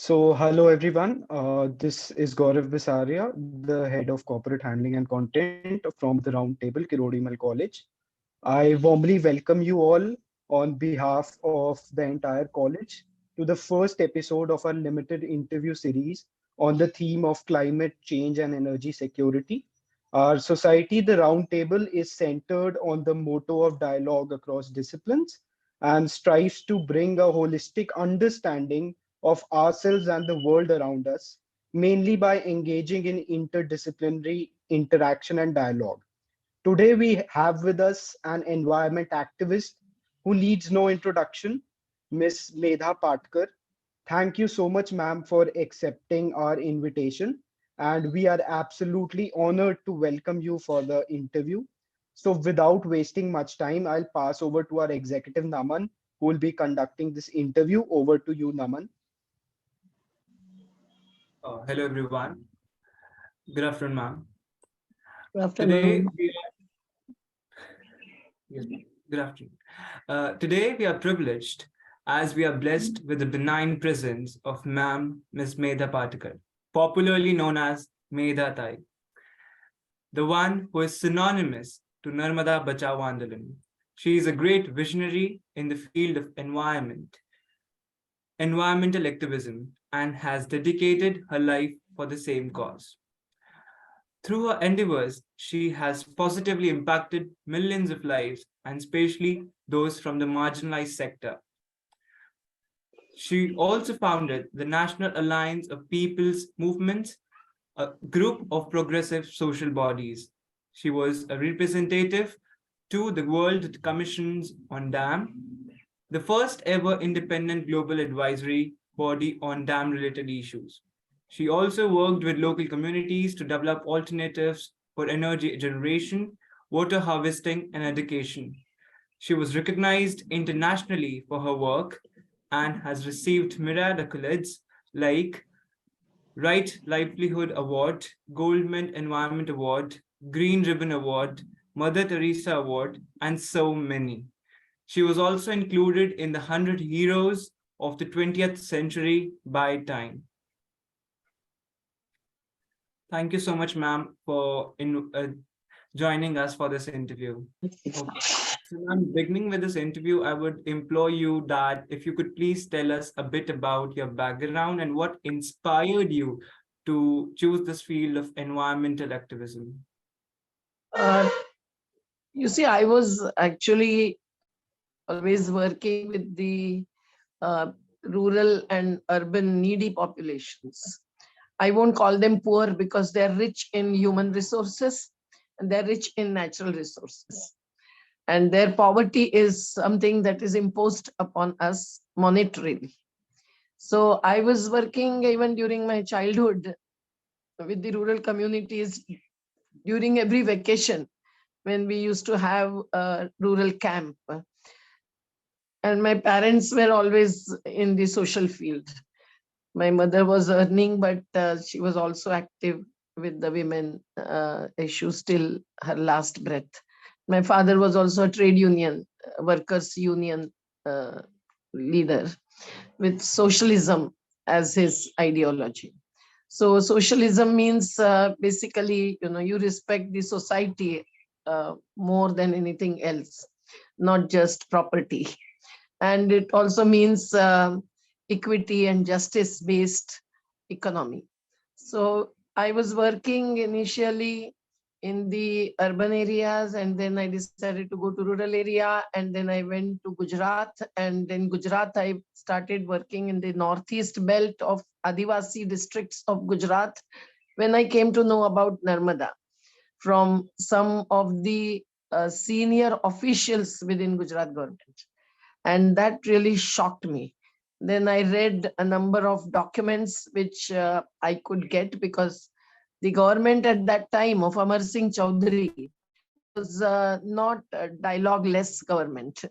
Hello everyone. This is Gaurav Bisaria, the head of corporate handling and content from the Roundtable, Kirodimal College. I warmly welcome you all on behalf of the entire college to the first episode of our limited interview series on the theme of climate change and energy security. Our society, the Roundtable, is centered on the motto of dialogue across disciplines and strives to bring a holistic understanding of ourselves and the world around us, mainly by engaging in interdisciplinary interaction and dialogue. Today, we have with us an environment activist who needs no introduction, Miss Medha Patkar. Thank you so much, ma'am, for accepting our invitation. And we are absolutely honored to welcome you for the interview. So, without wasting much time, I'll pass over to our executive, Naman, who will be conducting this interview. Over to you, Naman. Hello everyone. Good afternoon, ma'am. Good Today afternoon. we yes, ma'am. Good afternoon. Today we are privileged as we are blessed with the benign presence of Ma'am Miss Medha Patkar, popularly known as Medha Tai, the one who is synonymous to Narmada Bachao Andolan. She is a great visionary in the field of environmental activism, and has dedicated her life for the same cause. Through her endeavors, she has positively impacted millions of lives, and especially those from the marginalized sector. She also founded the National Alliance of People's Movements, a group of progressive social bodies. She was a representative to the World Commissions on Dam, the first ever independent global advisory body on dam related issues. She also worked with local communities to develop alternatives for energy generation, water harvesting, and education. She was recognized internationally for her work and has received myriad accolades like Right Livelihood Award, Goldman Environment Award, Green Ribbon Award, Mother Teresa Award, and so many. She was also included in the 100 Heroes of the 20th Century by Time. Thank you so much, ma'am, for joining us for this interview. Okay. So, ma'am, beginning with this interview, I would implore you that if you could please tell us a bit about your background and what inspired you to choose this field of environmental activism. Uh, you see, I was actually always working with the rural and urban needy populations. I won't call them poor because they're rich in human resources and they're rich in natural resources. And their poverty is something that is imposed upon us monetarily. So I was working even during my childhood with the rural communities during every vacation when we used to have a rural camp. And my parents were always in the social field. My mother was earning, but she was also active with the women issues till her last breath. My father was also a trade union, workers' union uh, leader with socialism as his ideology. So socialism means basically, you respect the society more than anything else, not just property. And it also means equity and justice based economy. So I was working initially in the urban areas, and then I decided to go to rural area, and then I went to Gujarat, and in Gujarat I started working in the northeast belt of Adivasi districts of Gujarat when I came to know about Narmada from some of the senior officials within Gujarat government. And that really shocked me. Then I read a number of documents which I could get because the government at that time of Amar Singh Chaudhary was not a dialogue-less government.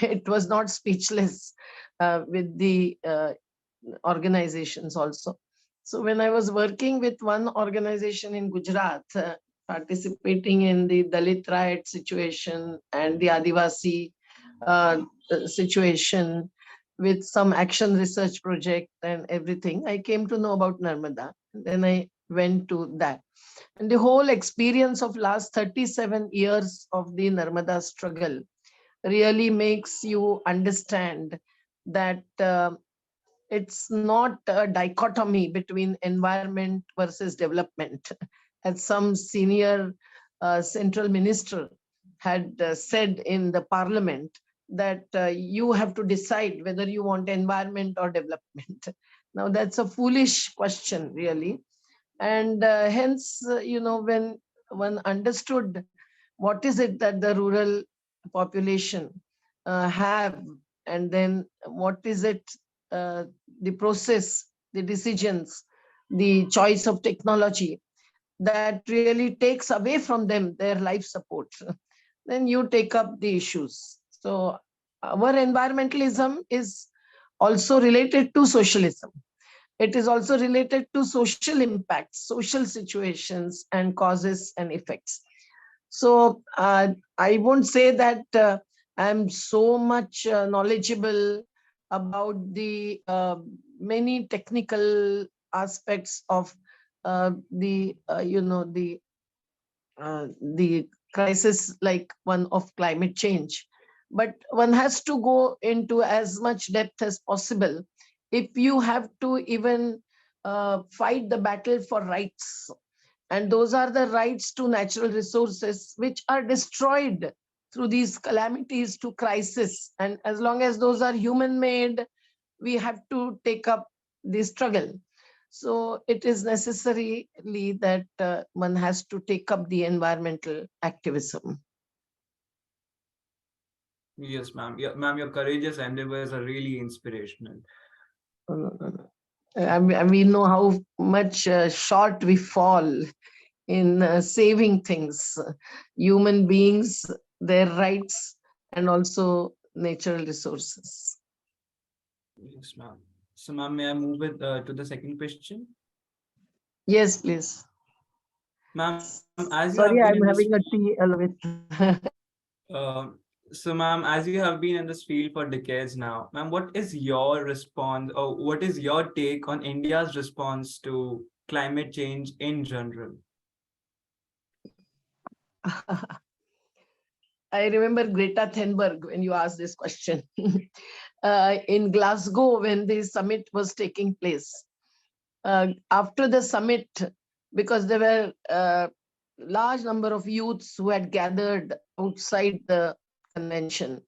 It was not speechless with the organizations also. So when I was working with one organization in Gujarat, participating in the Dalit riot situation and the Adivasi situation, with some action research project and everything, I came to know about Narmada. Then I went to that. And the whole experience of last 37 years of the Narmada struggle really makes you understand that it's not a dichotomy between environment versus development. As some senior central minister had said in the parliament, that you have to decide whether you want environment or development. Now that's a foolish question, really. And hence, when one understood what is it that the rural population have, and then what is it, uh, the process, the decisions, the choice of technology that really takes away from them their life support, then you take up the issues. So our environmentalism is also related to socialism. It is also related to social impacts, social situations, and causes and effects. So I won't say that I'm so much knowledgeable about the many technical aspects of the crisis like one of climate change. But one has to go into as much depth as possible if you have to even fight the battle for rights. And those are the rights to natural resources which are destroyed through these calamities to crisis. And as long as those are human made, we have to take up the struggle. So it is necessarily that one has to take up the environmental activism. Yes, ma'am. Yeah, ma'am, your courageous endeavors are really inspirational. And we know how much short we fall in saving things, human beings, their rights, and also natural resources. Yes, ma'am. So, ma'am, may I move it to the second question? Yes, please. Ma'am, as you have been in Sorry, this I'm having a tea with. Uh, so, ma'am, as you have been in this field for decades now, ma'am, what is your response or what is your take on India's response to climate change in general? I remember Greta Thunberg when you asked this question in Glasgow when the summit was taking place. After the summit, because there were a large number of youths who had gathered outside the convention.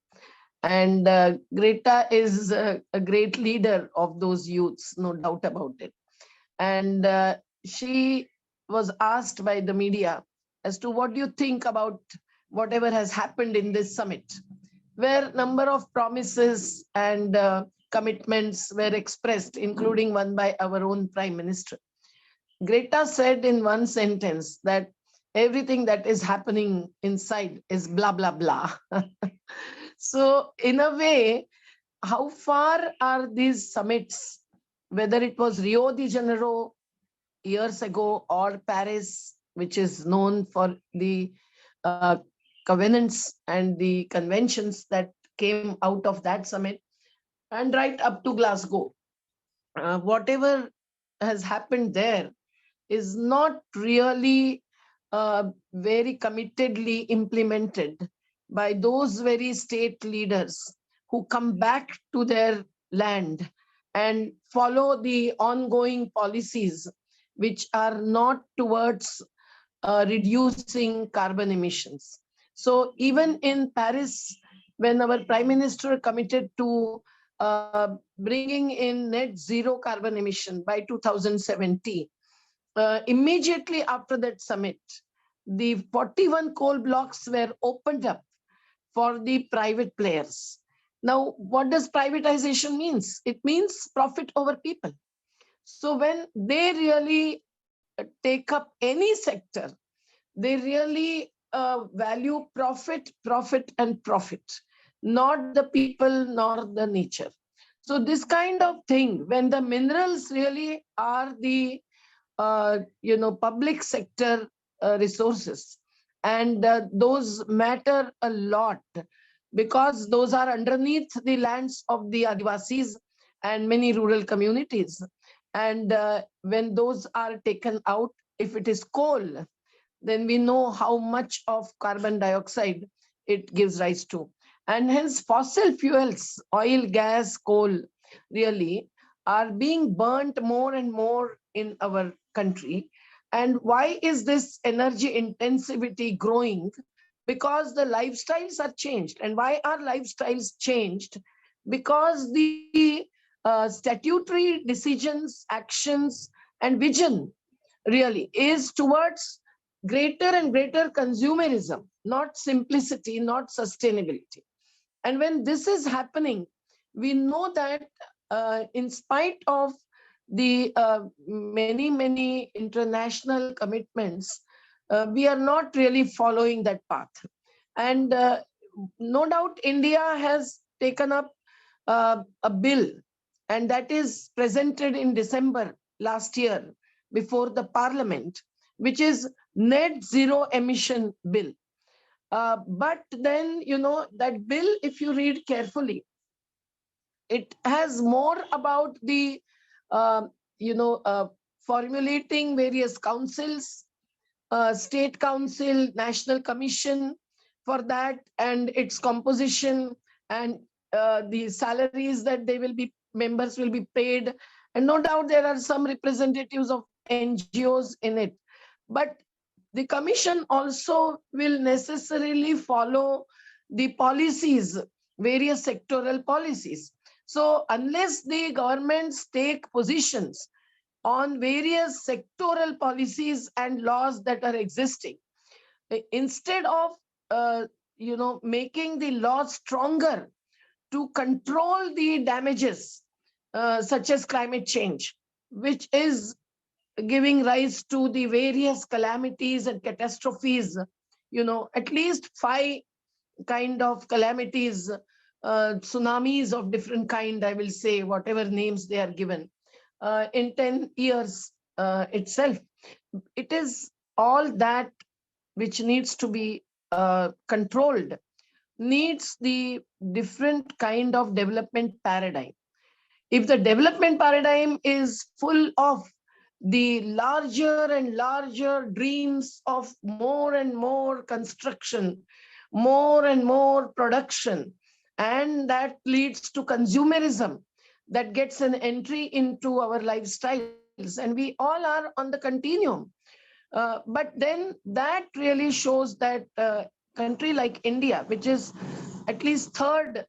And Greta is a great leader of those youths, no doubt about it. And she was asked by the media as to what do you think about whatever has happened in this summit, where number of promises and commitments were expressed, including one by our own Prime Minister. Greta said in one sentence that everything that is happening inside is blah, blah, blah. So in a way, how far are these summits, whether it was Rio de Janeiro years ago or Paris, which is known for the uh, covenants and the conventions that came out of that summit, and right up to Glasgow. Whatever has happened there is not really very committedly implemented by those very state leaders who come back to their land and follow the ongoing policies which are not towards reducing carbon emissions. So even in Paris, when our Prime Minister committed to bringing in net zero carbon emission by 2070, immediately after that summit, the 41 coal blocks were opened up for the private players. Now, what does privatization means? It means profit over people. So when they really take up any sector, they really value profit, profit, and profit, not the people nor the nature. So this kind of thing, when the minerals really are the public sector resources, and those matter a lot because those are underneath the lands of the Adivasis and many rural communities. And when those are taken out, if it is coal, then we know how much of carbon dioxide it gives rise to. And hence fossil fuels, oil, gas, coal, really are being burnt more and more in our country. And why is this energy intensivity growing? Because the lifestyles are changed. And why are lifestyles changed? Because the statutory decisions, actions, and vision really is towards greater and greater consumerism, not simplicity, not sustainability. And when this is happening, we know that in spite of the many international commitments, we are not really following that path. And no doubt India has taken up a bill, and that is presented in December last year before the parliament, which is net zero emission bill. But then, that bill, if you read carefully, it has more about the, uh, you know, uh, formulating various councils, state council, national commission for that, and its composition, and the salaries that they will be, members will be paid. And no doubt there are some representatives of NGOs in it. But the commission also will necessarily follow the policies, various sectoral policies. So unless the governments take positions on various sectoral policies and laws that are existing, instead of making the laws stronger to control the damages, such as climate change, which is giving rise to the various calamities and catastrophes, at least 5 kind of calamities, tsunamis of different kind, I will say, whatever names they are given, in 10 years itself. It is all that which needs to be controlled, needs the different kind of development paradigm. If the development paradigm is full of the larger and larger dreams of more and more construction, more and more production, and that leads to consumerism, that gets an entry into our lifestyles, and we all are on the continuum. But then that really shows that country like India, which is at least third,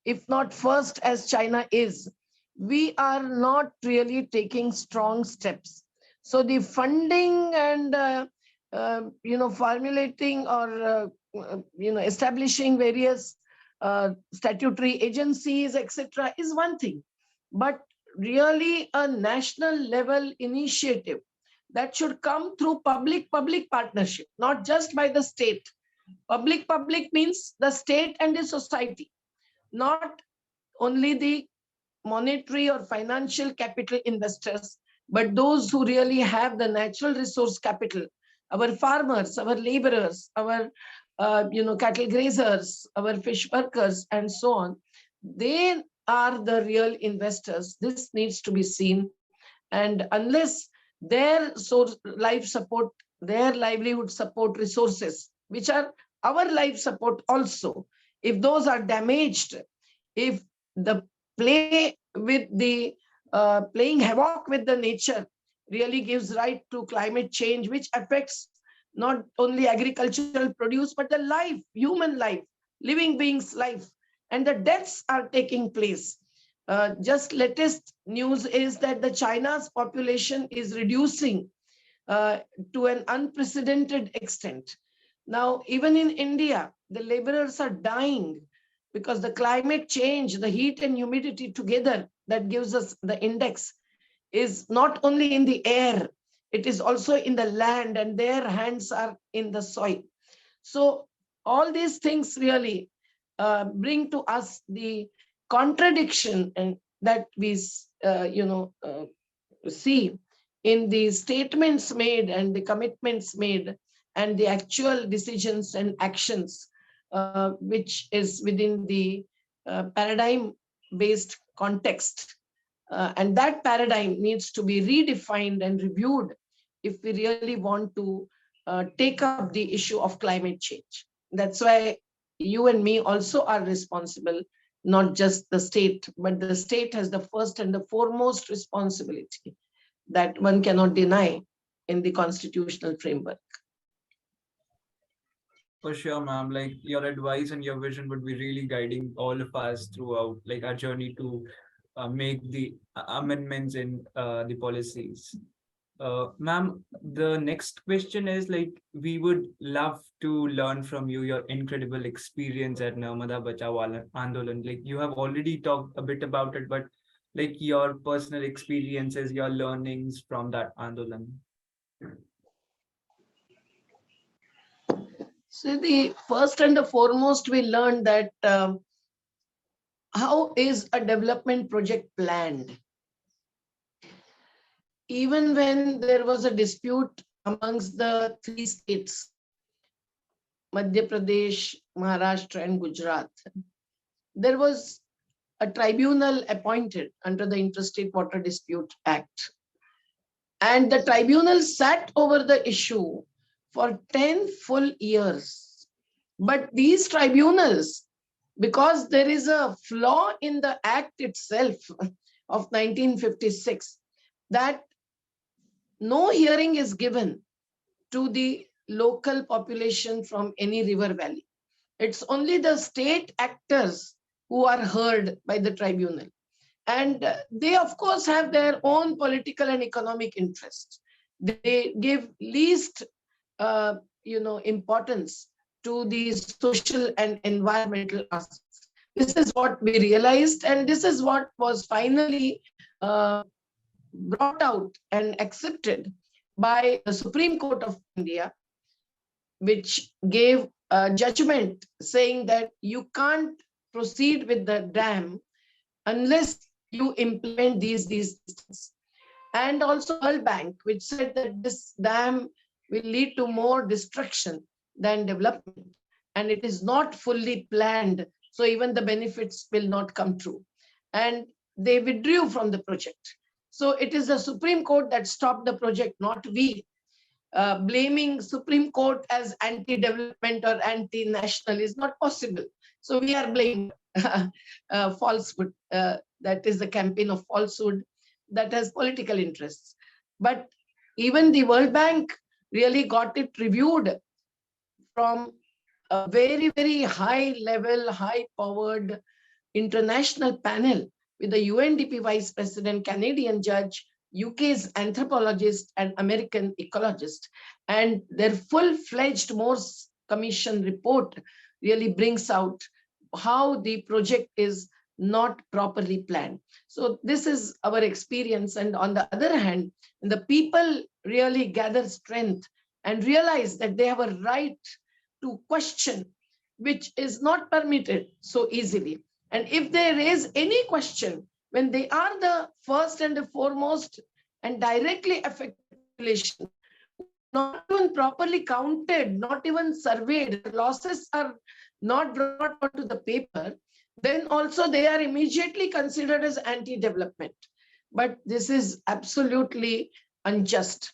if not first, as China is, we are not really taking strong steps. So the funding and formulating or establishing various statutory agencies, etc., is one thing, but really a national level initiative that should come through public partnership, not just by the state. Public means the state and the society, not only the monetary or financial capital investors, but those who really have the natural resource capital, our farmers, our laborers, our cattle grazers, our fish workers, and so on. They are the real investors. This needs to be seen. And unless their source, life support, their livelihood support resources, which are our life support also, if those are damaged, if the play with the playing havoc with the nature really gives right to climate change, which affects not only agricultural produce, but the life, human life, living beings' life, and the deaths are taking place. Just latest news is that the China's population is reducing to an unprecedented extent. Now, even in India, the laborers are dying because the climate change, the heat and humidity together that gives us the index, is not only in the air, it is also in the land, and their hands are in the soil. So all these things really bring to us the contradiction and that we see in the statements made and the commitments made and the actual decisions and actions which is within the paradigm-based context. And that paradigm needs to be redefined and reviewed if we really want to take up the issue of climate change. That's why you and me also are responsible, not just the state, but the state has the first and the foremost responsibility that one cannot deny in the constitutional framework. For sure, ma'am. Like your advice and your vision would be really guiding all of us throughout, like our journey to make the amendments in the policies. Ma'am, the next question is like we would love to learn from you your incredible experience at Narmada Bachao Andolan. Like you have already talked a bit about it, but like your personal experiences, your learnings from that Andolan. So the first and the foremost, we learned that how is a development project planned? Even when there was a dispute amongst the three states, Madhya Pradesh, Maharashtra, and Gujarat, there was a tribunal appointed under the Interstate Water Dispute Act. And the tribunal sat over the issue for 10 full years. But these tribunals, because there is a flaw in the act itself of 1956, that no hearing is given to the local population from any river valley. It's only the state actors who are heard by the tribunal. And they, of course, have their own political and economic interests. They give least importance to the social and environmental aspects. This is what we realized, and this is what was finally brought out and accepted by the Supreme Court of India, which gave a judgment saying that you can't proceed with the dam unless you implement these things. And also World Bank, which said that this dam will lead to more destruction than development, and it is not fully planned, so even the benefits will not come true. And they withdrew from the project. So it is the Supreme Court that stopped the project, not we. Blaming Supreme Court as anti-development or anti-national is not possible. So we are blamed. Falsehood. That is the campaign of falsehood that has political interests. But even the World Bank really got it reviewed from a very, very high level, high powered international panel with the UNDP Vice President, Canadian judge, UK's anthropologist, and American ecologist. And their full-fledged Morse Commission report really brings out how the project is not properly planned. So this is our experience. And on the other hand, the people really gather strength and realize that they have a right to question, which is not permitted so easily. And if they raise any question, when they are the first and the foremost and directly affected population, not even properly counted, not even surveyed, losses are not brought onto the paper, then also they are immediately considered as anti-development. But this is absolutely unjust.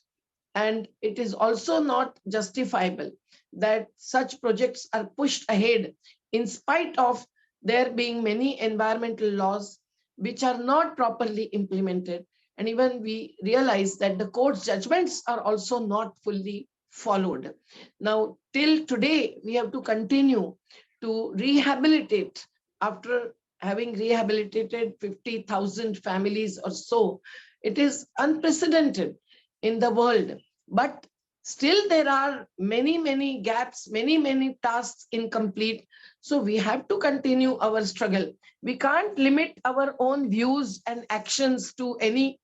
And it is also not justifiable that such projects are pushed ahead in spite of there being many environmental laws which are not properly implemented. And even we realize that the court's judgments are also not fully followed. Now, till today, we have to continue to rehabilitate. After having rehabilitated 50,000 families or so, it is unprecedented in the world. But still there are many, many gaps, many, many tasks incomplete. So we have to continue our struggle. We can't limit our own views and actions to any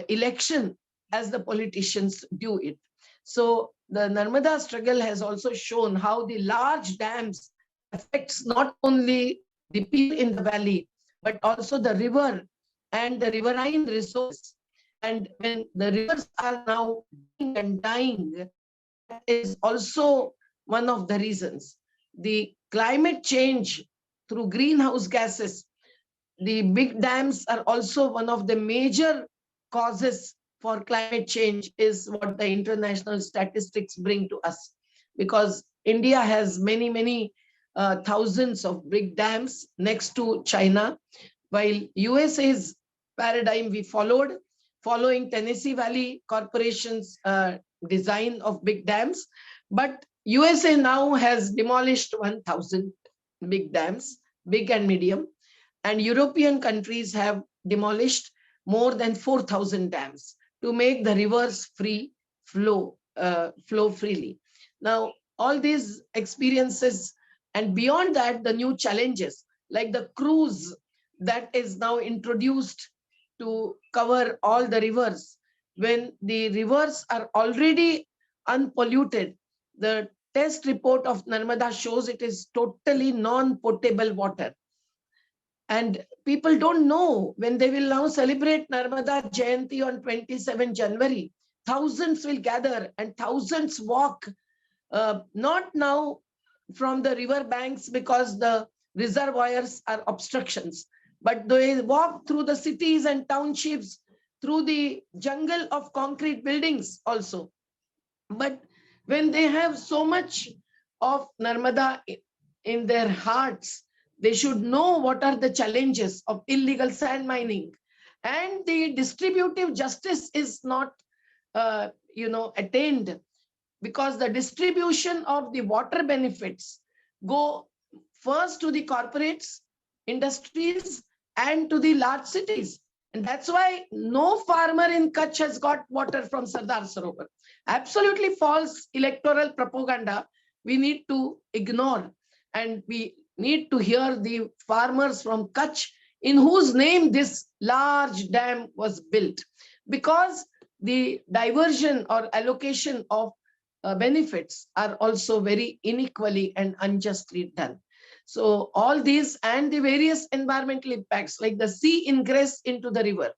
election as the politicians do it. So the Narmada struggle has also shown how the large dams affects not only the people in the valley, but also the river and the riverine resource. And when the rivers are now dying and dying, that is also one of the reasons. The climate change through greenhouse gases, the big dams are also one of the major causes for climate change, is what the international statistics bring to us. Because India has many thousands of big dams next to China, while USA's paradigm we followed, following Tennessee Valley Corporation's design of big dams. But USA now has demolished 1,000 big dams, big and medium, and European countries have demolished more than 4,000 dams to make the rivers flow freely. Now, all these experiences, and beyond that, the new challenges like the cruise that is now introduced to cover all the rivers, when the rivers are already unpolluted. The test report of Narmada shows it is totally non-potable water. And people don't know, when they will now celebrate Narmada Jayanti on 27 January, thousands will gather and thousands walk, not now from the river banks because the reservoirs are obstructions, but they walk through the cities and townships, through the jungle of concrete buildings also. But when they have so much of Narmada in their hearts, they should know what are the challenges of illegal sand mining. And the distributive justice is not attained, because the distribution of the water benefits go first to the corporates, industries, and to the large cities. And that's why no farmer in Kutch has got water from Sardar Sarovar. Absolutely false electoral propaganda we need to ignore. And we need to hear the farmers from Kutch in whose name this large dam was built. Because the diversion or allocation of benefits are also very unequally and unjustly done. So all these and the various environmental impacts like the sea ingress into the river.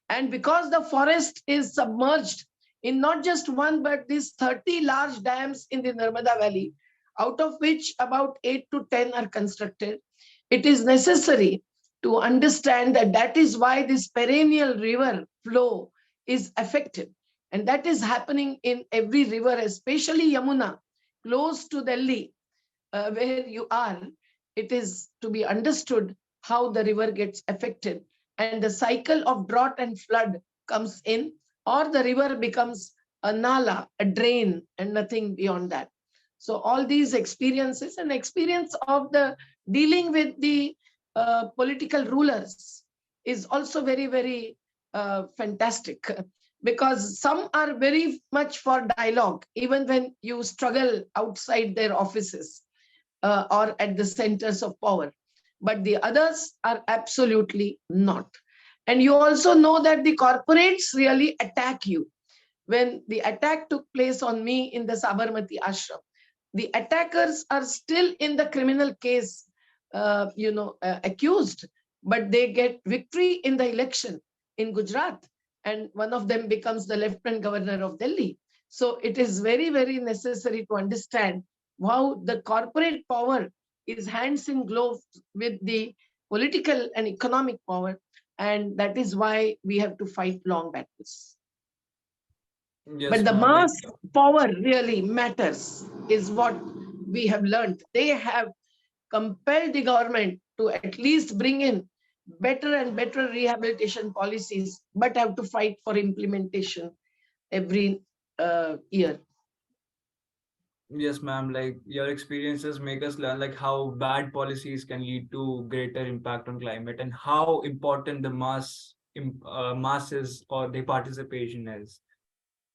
And because the forest is submerged in not just one, but these 30 large dams in the Narmada Valley, out of which about 8 to 10 are constructed, it is necessary to understand that that is why this perennial river flow is affected. And that is happening in every river, especially Yamuna, close to Delhi, where you are. It is to be understood how the river gets affected. And the cycle of drought and flood comes in, or the river becomes a nala, a drain, and nothing beyond that. So all these experiences and experience of the dealing with the political rulers is also very fantastic, because some are very much for dialogue, even when you struggle outside their offices or at the centers of power. But the others are absolutely not. And you also know that the corporates really attack you. When the attack took place on me in the Sabarmati ashram, the attackers are still in the criminal case, accused, but they get victory in the election in Gujarat, and one of them becomes the Lieutenant Governor of Delhi. So it is very necessary to understand how the corporate power is hands in glove with the political and economic power, and that is why we have to fight long battles. Yes, But the ma'am. mass power really matters, is what we have learned. They have compelled the government to at least bring in better and better rehabilitation policies, but have to fight for implementation every year. Yes, ma'am. Like your experiences make us learn like how bad policies can lead to greater impact on climate and how important the masses or the participation is.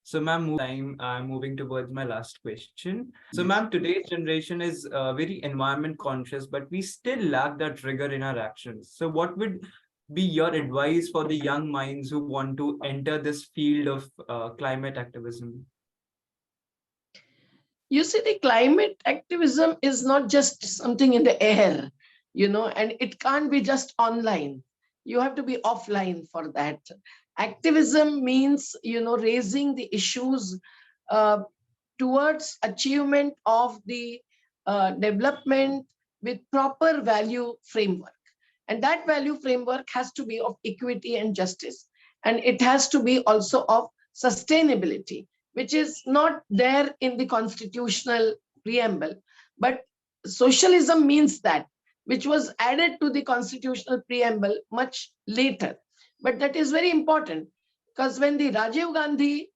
So, ma'am, I'm moving towards my last question. So, ma'am, today's generation is very environment conscious, but we still lack that rigor in our actions. So, what would be your advice for the young minds who want to enter this field of climate activism? You see, the climate activism is not just something in the air, and it can't be just online. You have to be offline for that. Activism means, raising the issues uh, towards achievement of the development with proper value framework. And that value framework has to be of equity and justice. And it has to be also of sustainability, which is not there in the constitutional preamble. But socialism means that, which was added to the constitutional preamble much later. But that is very important, because when the Rajiv Gandhi,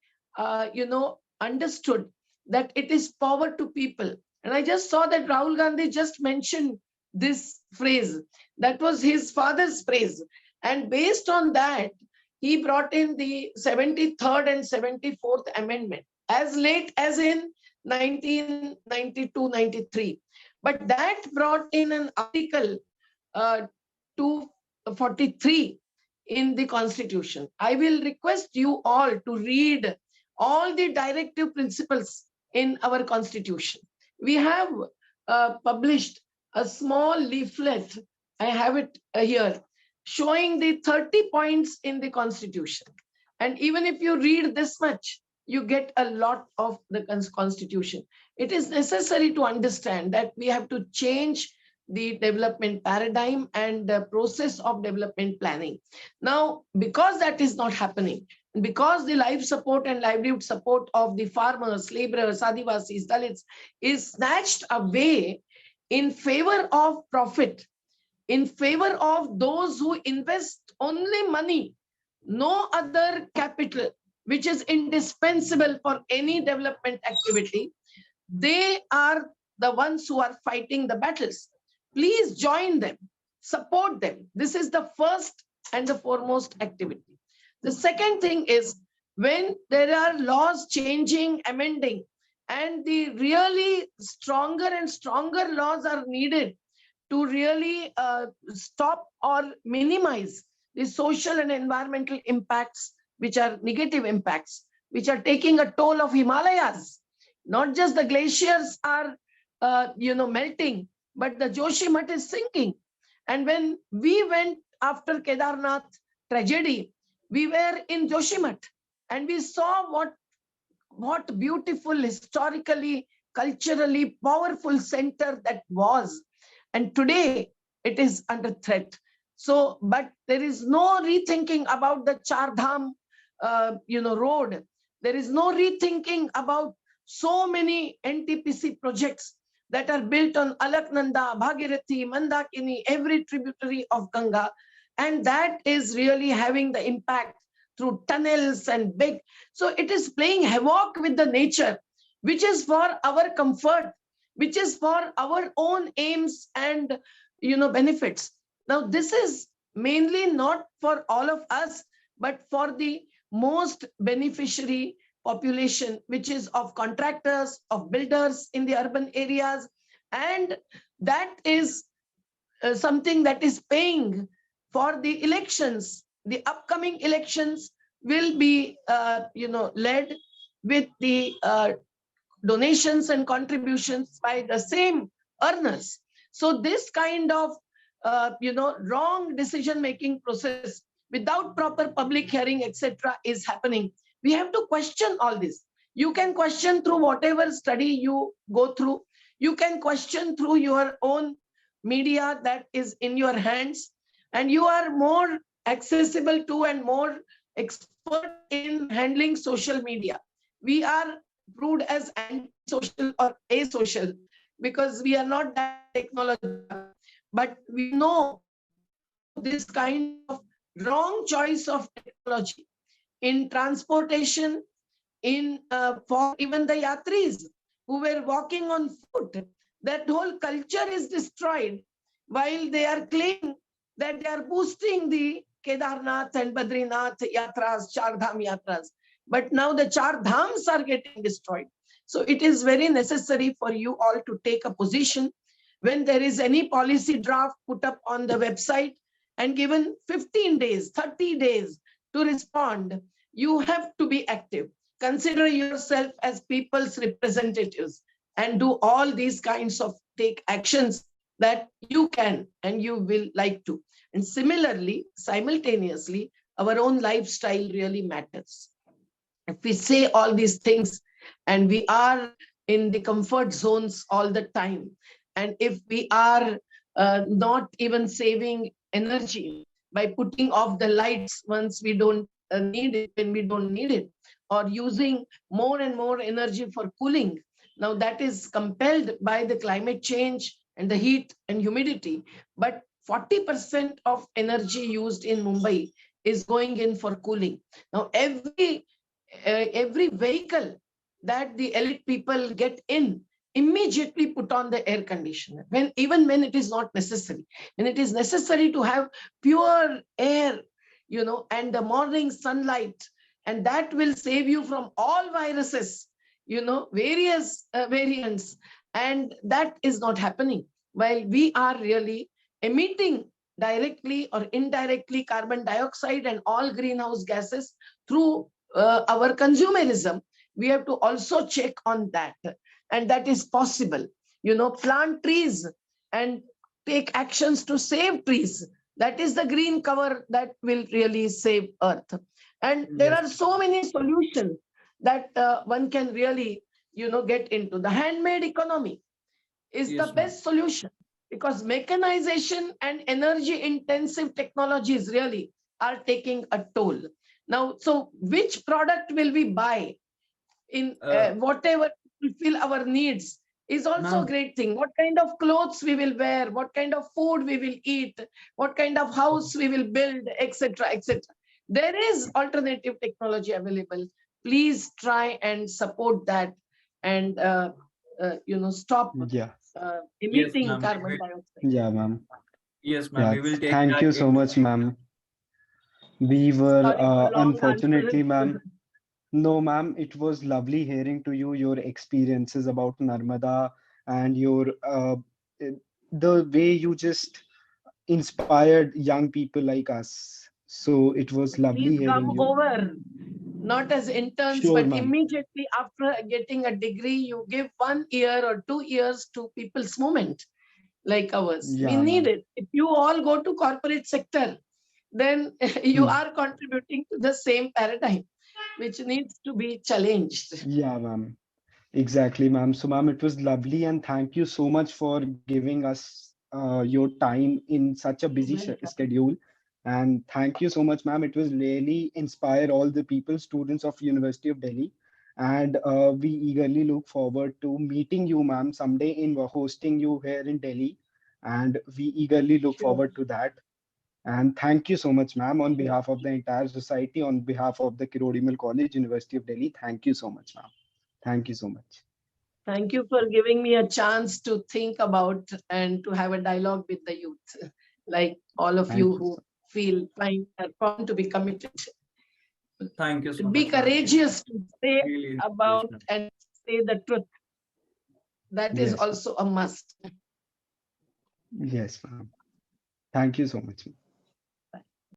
understood that it is power to people, and I just saw that Rahul Gandhi just mentioned this phrase, that was his father's phrase. And based on that, he brought in the 73rd and 74th Amendment as late as in 1992-93. But that brought in an article 243 in the Constitution. I will request you all to read all the directive principles in our Constitution. We have published a small leaflet, I have it here, showing the 30 points in the Constitution. And even if you read this much, you get a lot of the Constitution. It is necessary to understand that we have to change the development paradigm and the process of development planning. Now, because that is not happening, because the life support and livelihood support of the farmers, laborers, Adivasis, Dalits is snatched away in favor of profit, in favor of those who invest only money, no other capital, which is indispensable for any development activity, they are the ones who are fighting the battles. Please join them, support them. This is the first and the foremost activity. The second thing is, when there are laws changing, amending, and the really stronger and stronger laws are needed to really stop or minimize the social and environmental impacts, which are negative impacts, which are taking a toll of Himalayas. Not just the glaciers are melting, but the Joshimath is sinking. And when we went after Kedarnath tragedy, we were in Joshimath and we saw what beautiful, historically, culturally powerful center that was. And today it is under threat. So, but there is no rethinking about the Char Dham, road. There is no rethinking about so many NTPC projects that are built on Alaknanda, Bhagirathi, Mandakini, every tributary of Ganga. And that is really having the impact through tunnels and big. So it is playing havoc with the nature, which is for our comfort, which is for our own aims and benefits. Now, this is mainly not for all of us, but for the most beneficiary population, which is of contractors, of builders in the urban areas. And that is something that is paying for the elections. The upcoming elections will be, led with the donations and contributions by the same earners. So this kind of, wrong decision-making process without proper public hearing, etc., is happening. We have to question all this. You can question through whatever study you go through. You can question through your own media that is in your hands, and you are more accessible to and more expert in handling social media. We are proved as anti-social or asocial because we are not that technological, but we know this kind of wrong choice of technology in transportation, in for even the yatris who were walking on foot. That whole culture is destroyed while they are claiming that they are boosting the Kedarnath and Badrinath yatras, Char Dham yatras. But now the Char Dhams are getting destroyed. So it is very necessary for you all to take a position when there is any policy draft put up on the website and given 15 days, 30 days to respond. You have to be active. Consider yourself as people's representatives and do all these kinds of take actions that you can and you will like to. And similarly, simultaneously, our own lifestyle really matters. If we say all these things and we are in the comfort zones all the time. And if we are not even saving energy by putting off the lights once we don't need it, when we don't need it, or using more and more energy for cooling, now that is compelled by the climate change and the heat and humidity. But 40% of energy used in Mumbai is going in for cooling. Now every vehicle that the elite people get in immediately put on the air conditioner, when even when it is not necessary. When it is necessary to have pure air, and the morning sunlight, and that will save you from all viruses, various variants. And that is not happening, while we are really emitting directly or indirectly carbon dioxide and all greenhouse gases through our consumerism. We have to also check on that, and that is possible. Plant trees and take actions to save trees. That is the green cover that will really save earth. And there Yes, are so many solutions that one can really get into. The handmade economy is the yes, ma'am. best solution, because mechanization and energy intensive technologies really are taking a toll now. So which product will we buy in Uh, whatever fulfill our needs is also a ma'am, great thing. What kind of clothes we will wear, what kind of food we will eat, what kind of house we will build, etc., etc. There is alternative technology available. Please try and support that, and stop Yeah, yes, emitting ma'am. carbon dioxide. yeah, ma'am. Yes, ma'am. Yeah, We will take thank that you so into. much, ma'am. We were, Sorry for long answers. unfortunately, ma'am. No, ma'am, it was lovely hearing to you your experiences about Narmada and the way you just inspired young people like us. So it was lovely Please hearing come you. over, not as interns, Sure, but ma'am. immediately after getting a degree, you give 1 year or 2 years to people's movement like ours. We Yeah, need ma'am. it. If you all go to corporate sector, then you Hmm. are contributing to the same paradigm, which needs to be challenged. Yeah, ma'am. Exactly, ma'am. So, ma'am, it was lovely, and thank you so much for giving us your time in such a busy Welcome. schedule. And thank you so much, ma'am. It was really inspire all the people, students of University of Delhi. And we eagerly look forward to meeting you, ma'am, someday in hosting you here in Delhi. And we eagerly look Sure, forward to that. And thank you so much, ma'am, on sure. behalf of the entire society, on behalf of the Kirodimal College, University of Delhi. Thank you so much, ma'am. Thank you so much. Thank you for giving me a chance to think about and to have a dialogue with the youth, like all of you Thank you. who feel find found to be committed. Thank you To so be much, ma'am. It's courageous to say really about inspirational. and say the truth. That is Yes, ma'am. also a must. Yes, ma'am. Thank you so much, ma'am.